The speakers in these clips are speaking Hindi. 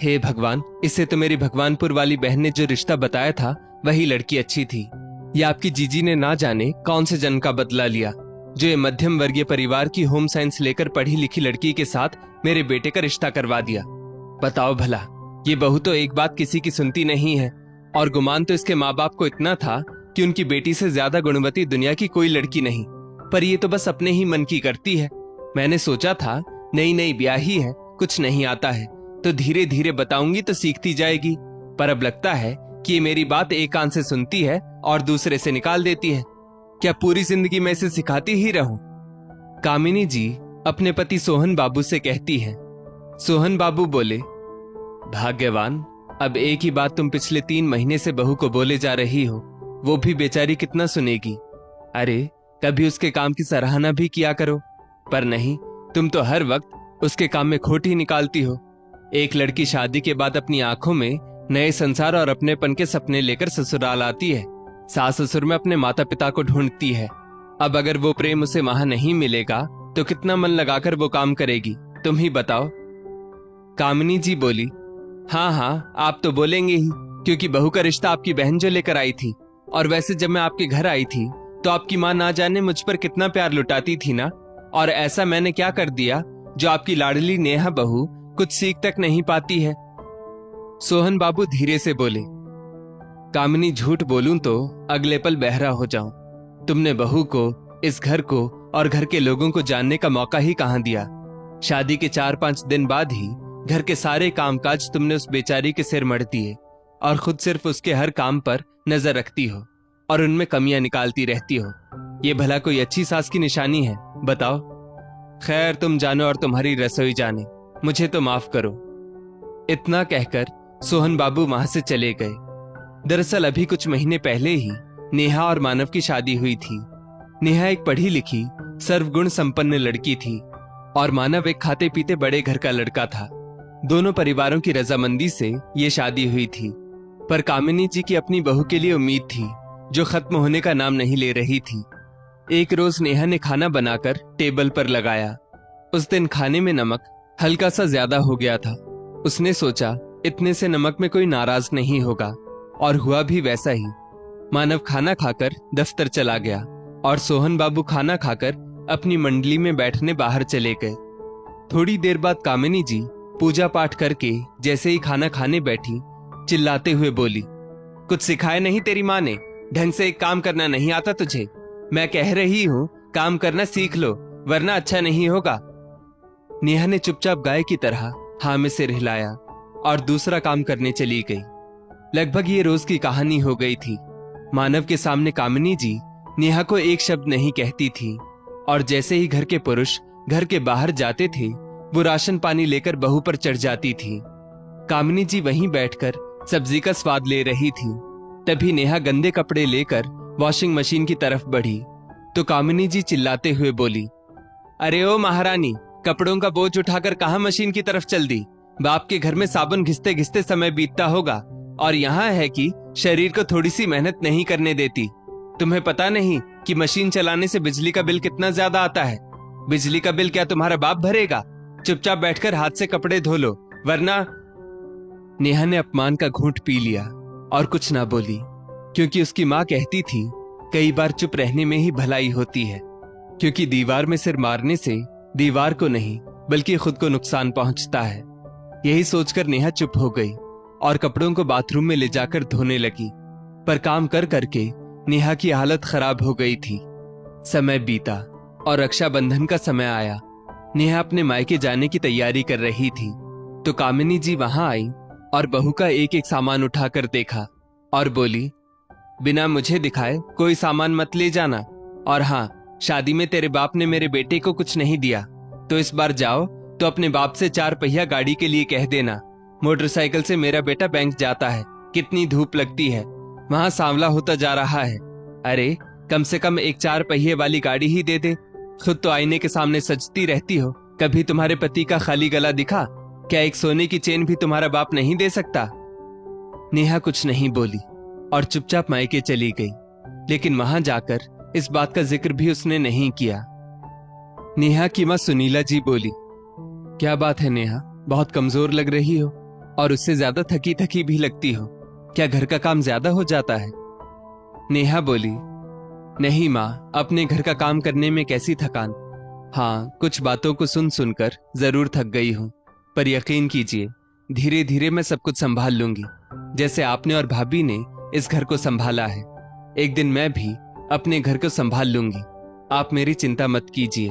हे भगवान, इससे तो मेरी भगवानपुर वाली बहन ने जो रिश्ता बताया था वही लड़की अच्छी थी। ये आपकी जीजी ने ना जाने कौन से जन्म का बदला लिया, जो ये मध्यम वर्गीय परिवार की होम साइंस लेकर पढ़ी लिखी लड़की के साथ मेरे बेटे का रिश्ता करवा दिया। बताओ भला, ये बहू तो एक बात किसी की सुनती नहीं है, और गुमान तो इसके माँ बाप को इतना था कि उनकी बेटी से ज्यादा गुणवती दुनिया की कोई लड़की नहीं, पर ये तो बस अपने ही मन की करती है। मैंने सोचा था नई नई ब्याही है, कुछ नहीं आता है, तो धीरे धीरे बताऊंगी तो सीखती जाएगी, पर अब लगता है कि ये मेरी बात एक कान से सुनती है और दूसरे से निकाल देती है। क्या पूरी जिंदगी मैं इसे सिखाती ही रहूं? कामिनी जी अपने पति सोहन बाबू से कहती है। सोहन बाबू बोले, भाग्यवान, अब एक ही बात तुम पिछले 3 महीने से बहू को बोले जा रही हो, वो भी बेचारी कितना सुनेगी। अरे कभी उसके काम की सराहना भी किया करो, पर नहीं, तुम तो हर वक्त उसके काम में खोट ही निकालती हो। एक लड़की शादी के बाद अपनी आंखों में नए संसार और अपनेपन के सपने लेकर ससुराल आती है, सास ससुर में अपने माता पिता को ढूंढती है। अब अगर वो प्रेम उसे वहां नहीं मिलेगा तो कितना मन लगाकर वो काम करेगी, तुम ही बताओ। कामिनी जी बोली, हाँ हाँ, आप तो बोलेंगे ही, क्योंकि बहू का रिश्ता आपकी बहन जो लेकर आई थी, और वैसे जब मैं आपके घर आई थी तो आपकी माँ ना जाने मुझ पर कितना प्यार लुटाती थी ना, और ऐसा मैंने क्या कर दिया जो आपकी लाडली नेहा बहू कुछ सीख तक नहीं पाती है। सोहन बाबू धीरे से बोले, कामिनी, झूठ बोलूं तो अगले पल बहरा हो जाऊं। तुमने बहू को, इस घर को और घर के लोगों को जानने का मौका ही कहां दिया। शादी के 4-5 दिन बाद ही घर के सारे कामकाज तुमने उस बेचारी के सिर मढ़ दिए, और खुद सिर्फ उसके हर काम पर नजर रखती हो और उनमें कमियां निकालती रहती हो। ये भला कोई अच्छी सास की निशानी है? बताओ। खैर, तुम जानो और तुम्हारी रसोई जाने, मुझे तो माफ करो। इतना कहकर सोहन बाबू वहां से चले गए। दरअसल अभी कुछ महीने पहले ही नेहा और मानव की शादी हुई थी। नेहा एक पढ़ी लिखी सर्वगुण संपन्न लड़की थी और मानव एक खाते पीते बड़े घर का लड़का था। दोनों परिवारों की रजामंदी से ये शादी हुई थी, पर कामिनी जी की अपनी बहू के लिए उम्मीद थी जो खत्म होने का नाम नहीं ले रही थी। एक रोज नेहा ने खाना बनाकर टेबल पर लगाया। उस दिन खाने में नमक हल्का सा ज्यादा हो गया था। उसने सोचा इतने से नमक में कोई नाराज नहीं होगा, और हुआ भी वैसा ही। मानव खाना खाकर दफ्तर चला गया और सोहन बाबू खाना खाकर अपनी मंडली में बैठने बाहर चले गए। थोड़ी देर बाद कामिनी जी पूजा पाठ करके जैसे ही खाना खाने बैठी, चिल्लाते हुए बोली, कुछ सिखाया नहीं तेरी माँ ने? ढंग से एक काम करना नहीं आता तुझे? मैं कह रही हूँ काम करना सीख लो, वरना अच्छा नहीं होगा। नेहा ने चुपचाप गाय की तरह हाँ में सिर हिलाया और दूसरा काम करने चली गई। लगभग ये रोज की कहानी हो गई थी। मानव के सामने कामिनी जी नेहा को एक शब्द नहीं कहती थी, और जैसे ही घर के पुरुष घर के बाहर जाते थे वो राशन पानी लेकर बहू पर चढ़ जाती थी। कामिनी जी वहीं बैठकर सब्जी का स्वाद ले रही थी। तभी नेहा गंदे कपड़े लेकर वॉशिंग मशीन की तरफ बढ़ी तो कामिनी जी चिल्लाते हुए बोली, अरे ओ महारानी, कपड़ों का बोझ उठाकर कहां मशीन की तरफ चल दी? बाप के घर में साबुन घिसते घिसते समय बीतता होगा, और यहाँ है कि शरीर को थोड़ी सी मेहनत नहीं करने देती। तुम्हें पता नहीं कि मशीन चलाने से बिजली का बिल कितना ज्यादा आता है? बिजली का बिल क्या तुम्हारा बाप भरेगा? चुपचाप बैठकर हाथ से कपड़े धो लो, वरना। नेहा ने अपमान का घूंट पी लिया और कुछ ना बोली, क्योंकि उसकी माँ कहती थी कई बार चुप रहने में ही भलाई होती है, क्योंकि दीवार में सिर मारने से दीवार को नहीं बल्कि खुद को नुकसान पहुंचता है। यही सोचकर नेहा चुप हो गई और कपड़ों को बाथरूम में ले जाकर धोने लगी। पर काम कर करके नेहा की हालत खराब हो गई थी। समय बीता और रक्षाबंधन का समय आया। नेहा अपने मायके जाने की तैयारी कर रही थी तो कामिनी जी वहां आई और बहू का एक एक सामान उठाकर देखा और बोली, बिना मुझे दिखाए कोई सामान मत ले जाना, और हाँ, शादी में तेरे बाप ने मेरे बेटे को कुछ नहीं दिया, तो इस बार जाओ तो अपने बाप से 4 पहिया गाड़ी के लिए कह देना। मोटरसाइकिल से मेरा बेटा बैंक जाता है, कितनी धूप लगती है, वहां सांवला होता जा रहा है। अरे कम से कम एक 4 पहिए वाली गाड़ी ही दे दे। खुद तो आईने के सामने सजती रहती हो, कभी तुम्हारे पति का खाली गला दिखा? क्या एक सोने की चेन भी तुम्हारा बाप नहीं दे सकता? नेहा कुछ नहीं बोली और चुपचाप मायके चली गई, लेकिन वहां जाकर इस बात का जिक्र भी उसने नहीं किया। नेहा की मां सुनीला जी बोली, क्या बात है नेहा, बहुत कमजोर लग रही हो, और उससे ज्यादा थकी थकी भी लगती हो। क्या घर का काम ज्यादा हो जाता है? नेहा बोली, नहीं माँ, अपने घर का काम करने में कैसी थकान। हाँ, कुछ बातों को सुन सुनकर जरूर थक गई हूँ, पर यकीन कीजिए धीरे धीरे मैं सब कुछ संभाल लूंगी, जैसे आपने और भाभी ने इस घर को संभाला है। एक दिन मैं भी अपने घर को संभाल लूंगी, आप मेरी चिंता मत कीजिए।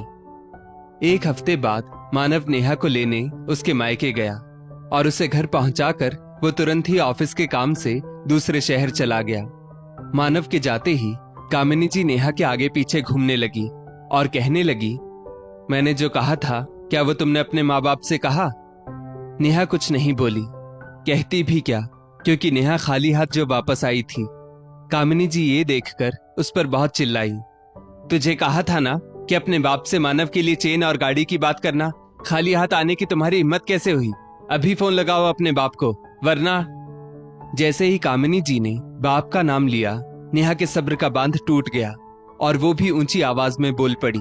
एक हफ्ते बाद मानव नेहा को लेने उसके मायके गया और उसे घर पहुंचाकर वो तुरंत ही ऑफिस के काम से दूसरे शहर चला गया। मानव के जाते ही कामिनी जी नेहा के आगे पीछे घूमने लगी और कहने लगी, मैंने जो कहा था क्या वो तुमने अपने माँ बाप से कहा? नेहा कुछ नहीं बोली, कहती भी क्या, क्योंकि नेहा खाली हाथ जो वापस आई थी। कामिनी जी ये देखकर उस पर बहुत चिल्लाई, तुझे कहा था ना कि अपने बाप से मानव के लिए चेन और गाड़ी की बात करना, खाली हाथ आने की तुम्हारी हिम्मत कैसे हुई? अभी फोन लगाओ अपने बाप को, वरना। जैसे ही कामिनी जी ने बाप का नाम लिया, नेहा के सब्र का बांध टूट गया और वो भी ऊंची आवाज में बोल पड़ी,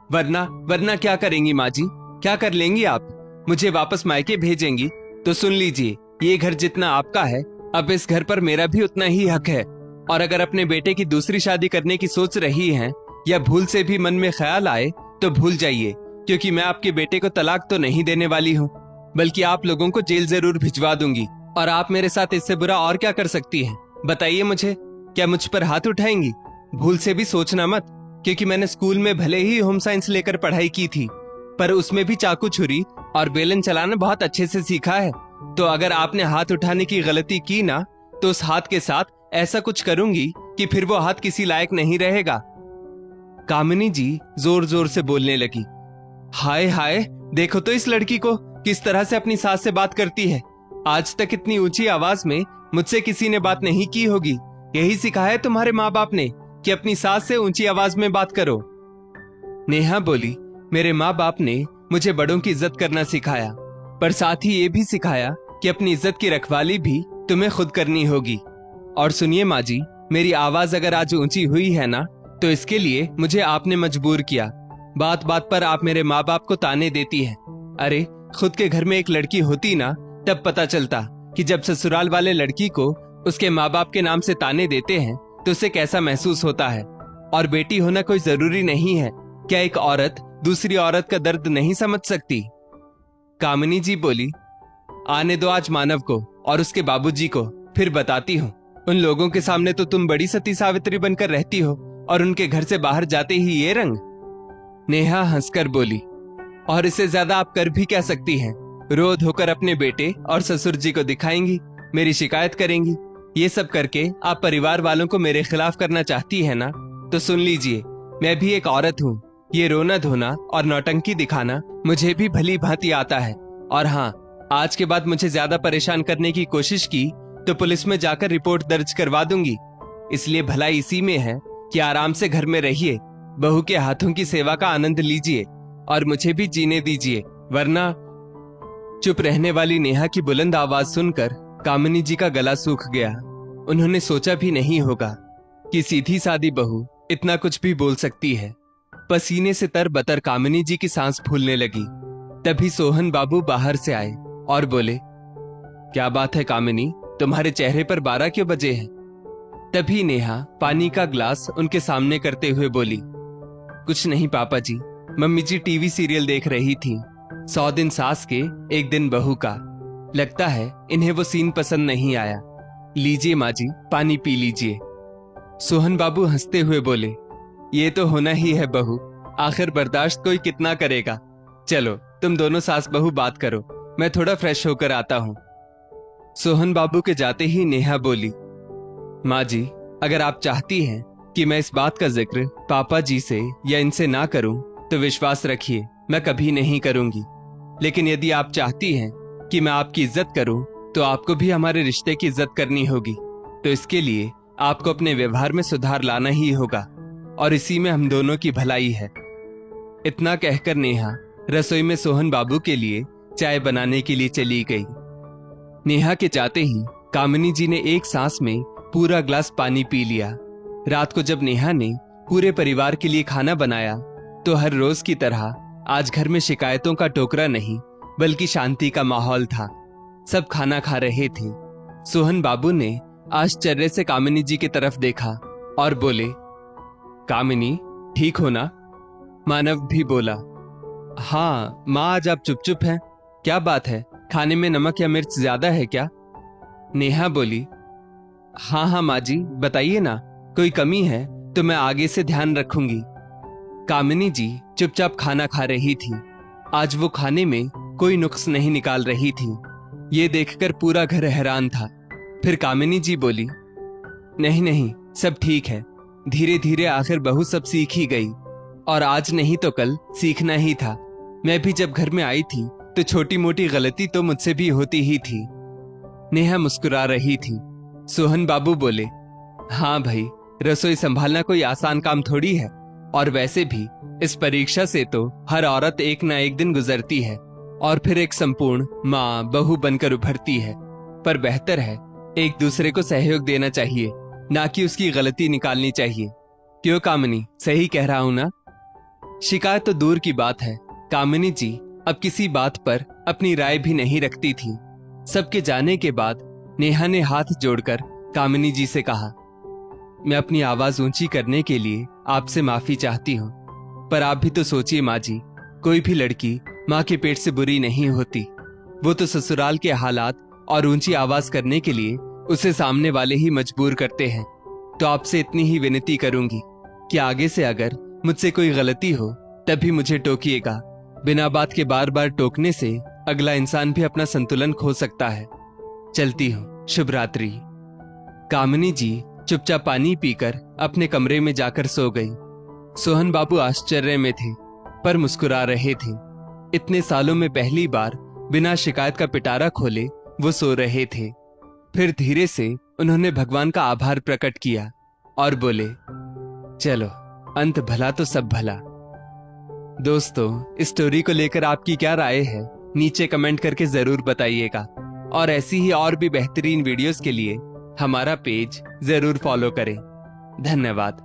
वरना वरना क्या करेंगी माँ जी? क्या कर लेंगी आप? मुझे वापस मायके भेजेंगी तो सुन लीजिए, ये घर जितना आपका है, अब इस घर पर मेरा भी उतना ही हक है। और अगर अपने बेटे की दूसरी शादी करने की सोच रही हैं या भूल से भी मन में ख्याल आए तो भूल जाइए, क्योंकि मैं आपके बेटे को तलाक तो नहीं देने वाली हूँ, बल्कि आप लोगों को जेल जरूर भिजवा दूंगी। और आप मेरे साथ इससे बुरा और क्या कर सकती हैं? बताइए मुझे, क्या मुझ पर हाथ उठाएंगी? भूल से भी सोचना मत, क्योंकि मैंने स्कूल में भले ही होम साइंस लेकर पढ़ाई की थी, पर उसमें भी चाकू छुरी और बेलन चलाना बहुत अच्छे से सीखा है। तो अगर आपने हाथ उठाने की गलती की ना, तो उस हाथ के साथ ऐसा कुछ करूंगी कि फिर वो हाथ किसी लायक नहीं रहेगा। कामिनी जी जोर जोर से बोलने लगी, हाय हाय, देखो तो इस लड़की को किस तरह से अपनी सास से बात करती है। आज तक इतनी ऊंची आवाज में मुझसे किसी ने बात नहीं की होगी। यही सिखाया है तुम्हारे माँ बाप ने कि अपनी सास से ऊंची आवाज में बात करो। नेहा बोली, मेरे माँ बाप ने मुझे बड़ों की इज्जत करना सिखाया, पर साथ ही ये भी सिखाया कि अपनी इज्जत की रखवाली भी तुम्हें खुद करनी होगी। और सुनिए माँ जी, मेरी आवाज अगर आज ऊंची हुई है ना, तो इसके लिए मुझे आपने मजबूर किया। बात बात पर आप मेरे माँ बाप को ताने देती है। अरे, खुद के घर में एक लड़की होती ना, तब पता चलता कि जब ससुराल वाले लड़की को उसके माँ बाप के नाम से ताने देते हैं तो उसे कैसा महसूस होता है। और बेटी होना कोई जरूरी नहीं है। क्या एक औरत दूसरी औरत का दर्द नहीं समझ सकती? कामिनी जी बोली, आने दो आज मानव को और उसके बाबूजी को, फिर बताती हूँ। उन लोगों के सामने तो तुम बड़ी सती सावित्री बनकर रहती हो, और उनके घर से बाहर जाते ही ये रंग। नेहा हंसकर बोली, और इससे ज्यादा आप कर भी क्या सकती हैं? रो धोकर अपने बेटे और ससुर जी को दिखाएंगी, मेरी शिकायत करेंगी। ये सब करके आप परिवार वालों को मेरे खिलाफ करना चाहती है ना, तो सुन लीजिए, मैं भी एक औरत हूँ। ये रोना धोना और नौटंकी दिखाना मुझे भी भली भांति आता है। और हाँ, आज के बाद मुझे ज्यादा परेशान करने की कोशिश की तो पुलिस में जाकर रिपोर्ट दर्ज करवा दूंगी। इसलिए भलाई इसी में है कि आराम से घर में रहिए, बहू के हाथों की सेवा का आनंद लीजिए और मुझे भी जीने दीजिए, वरना। चुप रहने वाली नेहा की बुलंद आवाज सुनकर कामिनी जी का गला सूख गया। उन्होंने सोचा भी नहीं होगा कि सीधी सादी बहू इतना कुछ भी बोल सकती है। पसीने से तरबतर कामिनी जी की सांस फूलने लगी। तभी सोहन बाबू बाहर से आए और बोले, क्या बात है कामिनी, तुम्हारे चेहरे पर 12 क्यों बजे हैं? तभी नेहा पानी का ग्लास उनके सामने करते हुए बोली, कुछ नहीं पापा जी, मम्मी जी टीवी सीरियल देख रही थी। 100 दिन सास के 1 दिन बहू का। लगता है इन्हें वो सीन पसंद नहीं आया। लीजिए माँ जी, पानी पी लीजिए। सोहन बाबू हंसते हुए बोले, ये तो होना ही है बहू, आखिर बर्दाश्त कोई कितना करेगा। चलो तुम दोनों सास बहू बात करो, मैं थोड़ा फ्रेश होकर आता हूँ। सोहन बाबू के जाते ही नेहा बोली, माँ जी, अगर आप चाहती हैं कि मैं इस बात का जिक्र पापा जी से या इनसे ना करूं, तो विश्वास रखिए मैं कभी नहीं करूंगी। लेकिन यदि आप चाहती हैं कि मैं आपकी इज्जत करूं, तो आपको भी हमारे रिश्ते की इज्जत करनी होगी। तो इसके लिए आपको अपने व्यवहार में सुधार लाना ही होगा, और इसी में हम दोनों की भलाई है। इतना कहकर नेहा रसोई में सोहन बाबू के लिए चाय बनाने के लिए चली गई। नेहा के जाते ही कामिनी जी ने एक सांस में पूरा ग्लास पानी पी लिया। रात को जब नेहा ने पूरे परिवार के लिए खाना बनाया, तो हर रोज की तरह आज घर में शिकायतों का टोकरा नहीं, बल्कि शांति का माहौल था। सब खाना खा रहे थे। सोहन बाबू ने आश्चर्य से कामिनी जी की तरफ देखा और बोले, कामिनी, ठीक हो ना? मानव भी बोला, हाँ माँ, आज आप चुप चुप हैं, क्या बात है? खाने में नमक या मिर्च ज्यादा है क्या? नेहा बोली, हाँ हाँ माँ जी, बताइए ना, कोई कमी है तो मैं आगे से ध्यान रखूंगी। कामिनी जी चुपचाप खाना खा रही थी। आज वो खाने में कोई नुक्स नहीं निकाल रही थी। ये देखकर पूरा घर हैरान था। फिर कामिनी जी बोली, नहीं नहीं, सब ठीक है, धीरे धीरे आखिर बहू सब सीख ही गई, और आज नहीं तो कल सीखना ही था। मैं भी जब घर में आई थी तो छोटी मोटी गलती तो मुझसे भी होती ही थी। नेहा मुस्कुरा रही थी। सोहन बाबू बोले, हाँ भाई, रसोई संभालना कोई आसान काम थोड़ी है, और वैसे भी इस परीक्षा से तो हर औरत एक ना एक दिन गुजरती है और फिर एक संपूर्ण माँ बहू बनकर उभरती है। पर बेहतर है एक दूसरे को सहयोग देना चाहिए, ना कि उसकी गलती निकालनी चाहिए। क्यों कामिनी, सही कह रहा हूं ना? शिकायत तो दूर की बात है, कामिनी जी अब किसी बात पर अपनी राय भी नहीं रखती थी। सबके जाने के बाद नेहा ने हाथ जोड़कर कामिनी जी से कहा, मैं अपनी आवाज ऊंची करने के लिए आपसे माफी चाहती हूँ, पर आप भी तो सोचिए माँ जी, कोई भी लड़की माँ के पेट से बुरी नहीं होती। वो तो ससुराल के हालात और ऊंची आवाज करने के लिए उसे सामने वाले ही मजबूर करते हैं। तो आपसे इतनी ही विनती करूंगी कि आगे से अगर मुझसे कोई गलती हो तभी मुझे टोकिएगा। बिना बात के बार बार टोकने से अगला इंसान भी अपना संतुलन खो सकता है। चलती हूँ, शुभ रात्रि। कामिनी जी चुपचाप पानी पीकर अपने कमरे में जाकर सो गई। सोहन बाबू आश्चर्य में थे पर मुस्कुरा रहे थे। इतने सालों में पहली बार बिना शिकायत का पिटारा खोले वो सो रहे थे। फिर धीरे से उन्होंने भगवान का आभार प्रकट किया और बोले, चलो, अंत भला तो सब भला। दोस्तों, इस स्टोरी को लेकर आपकी क्या राय है, नीचे कमेंट करके जरूर बताइएगा। और ऐसी ही और भी बेहतरीन वीडियोस के लिए हमारा पेज जरूर फॉलो करें। धन्यवाद।